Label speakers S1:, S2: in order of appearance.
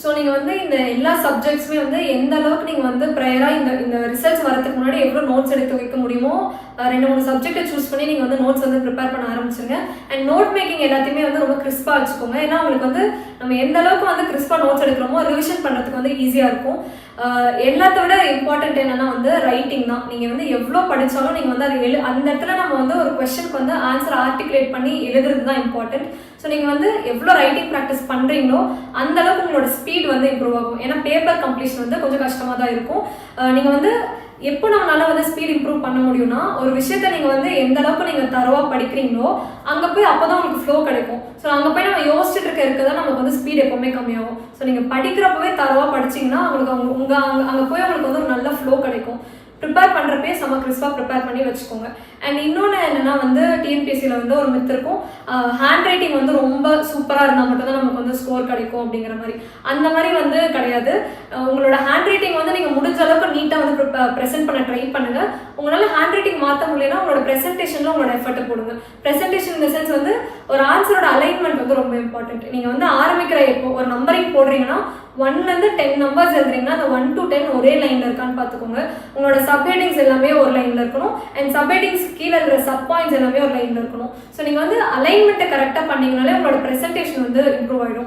S1: So நீங்கள் வந்து இந்த எல்லா சப்ஜெக்ட்ஸுமே வந்து எந்த அளவுக்கு நீங்கள் வந்து ப்ரையராக இந்த ரிசல்ட்ஸ் வரதுக்கு முன்னாடி எவ்வளோ நோட்ஸ் எடுத்து வைக்க முடியுமோ 2-3 சப்ஜெக்டை சூஸ் பண்ணி நீங்கள் வந்து நோட்ஸ் வந்து ப்ரிப்பேர் பண்ண ஆரம்பிச்சுங்க. அண்ட் நோட் மேக்கிங் எல்லாத்தையுமே வந்து ரொம்ப கிறிஸ்பாக வச்சுக்கோங்க. ஏன்னா உங்களுக்கு வந்து நம்ம எந்த அளவுக்கு வந்து கிறிஸ்பாக நோட்ஸ் எடுக்கிறோமோ ரிவிஷன் பண்ணுறதுக்கு வந்து ஈஸியாக இருக்கும். எல்லாத்த விட இம்பார்ட்டன்ட் என்னன்னா வந்து ரைட்டிங் தான். நீங்கள் வந்து எவ்வளோ படித்தாலும் நீங்கள் வந்து அதை அந்த இடத்துல நம்ம வந்து ஒரு கொஸ்டினுக்கு வந்து ஆன்சர் ஆர்டிகுலேட் பண்ணி எழுதுறது தான் இம்பார்ட்டன்ட். ஸோ நீங்கள் வந்து எவ்வளோ ரைட்டிங் ப்ராக்டிஸ் பண்ணுறீங்களோ அந்த அளவுக்கு உங்களோட ஸ்பீட் வந்து இம்ப்ரூவ் ஆகும். ஏன்னா பேப்பர் கம்ப்ளீஷன் வந்து கொஞ்சம் கஷ்டமாக தான் இருக்கும். நீங்கள் வந்து எப்போ நம்மளால வந்து ஸ்பீட் இம்ப்ரூவ் பண்ண முடியும்னா, ஒரு விஷயத்த நீங்கள் வந்து எந்த அளவுக்கு நீங்கள் தரவாக படிக்கிறீங்களோ அங்கே போய் அப்போ தான் உங்களுக்கு ஃப்ளோ கிடைக்கும். ஸோ அங்கே போய் நம்ம யோசிச்சுட்டு இருக்க தான் நமக்கு வந்து ஸ்பீட் எப்போவுமே கம்மியாகும். ஸோ நீங்கள் படிக்கிறப்பவே தரவாக படிச்சிங்கன்னா உங்களுக்கு அங்கே போய் உங்களுக்கு வந்து ஒரு நல்ல ஃப்ளோ கிடைக்கும். ப்ரிப்பேர் பண்ணுறப்பே செம கிறிஸ்பாக ப்ரிப்பேர் பண்ணி வச்சுக்கோங்க. அண்ட் இன்னொன்று என்னென்னா வந்து டிஎன்பிஎஸ்சியில் வந்து ஒரு மித் இருக்கும், ஹேண்ட் ரைட்டிங் வந்து ரொம்ப சூப்பராக இருந்தால் மட்டும்தான் நமக்கு வந்து ஸ்கோர் கிடைக்கும் அப்படிங்கிற மாதிரி. அந்த மாதிரி வந்து கிடையாது. உங்களோட ஹேண்ட் ரைட்டிங் வந்து நீங்கள் முடிஞ்ச அளவுக்கு நீட்டாக வந்து ப்ரெசென்ட் பண்ண ட்ரை பண்ணுங்கள். உங்களால் ஹேண்ட் ரைட்டிங் மாற்ற முடியலன்னா உங்களோட ப்ரெசன்டேஷனில் உங்களோட எஃபர்ட்டை போடுங்க. ப்ரெசன்டேஷன் இந்த சென்ஸ் வந்து ஒரு ஆன்சரோட அலைன்மெண்ட் வந்து ரொம்ப இம்பார்ட்டன்ட். நீங்கள் வந்து ஆரம்பிக்கிற இப்போ ஒரு நம்பரிங் போடுறீங்கன்னா 1லேருந்து 10 நம்பர்ஸ் எழுதுறீங்கன்னா அந்த 1 to 10 ஒரே லைனில் இருக்கான்னு பார்த்துக்கோங்க. உங்களோட சப்ஹெட்டிங்ஸ் எல்லாமே ஒரு லைனில் இருக்கணும். அண்ட் சப்ஹெட்டிங்ஸ் கீழே இருக்கிற சப் பாயிண்ட்ஸ் எல்லாமே ஒரு லைனில் இருக்கணும். ஸோ நீங்கள் வந்து அலைன்மெண்ட்டை கரெக்டாக பண்ணீங்கனாலே உங்களோட ப்ரெசன்டேஷன் வந்து இம்ப்ரூவ் ஆகிடும்.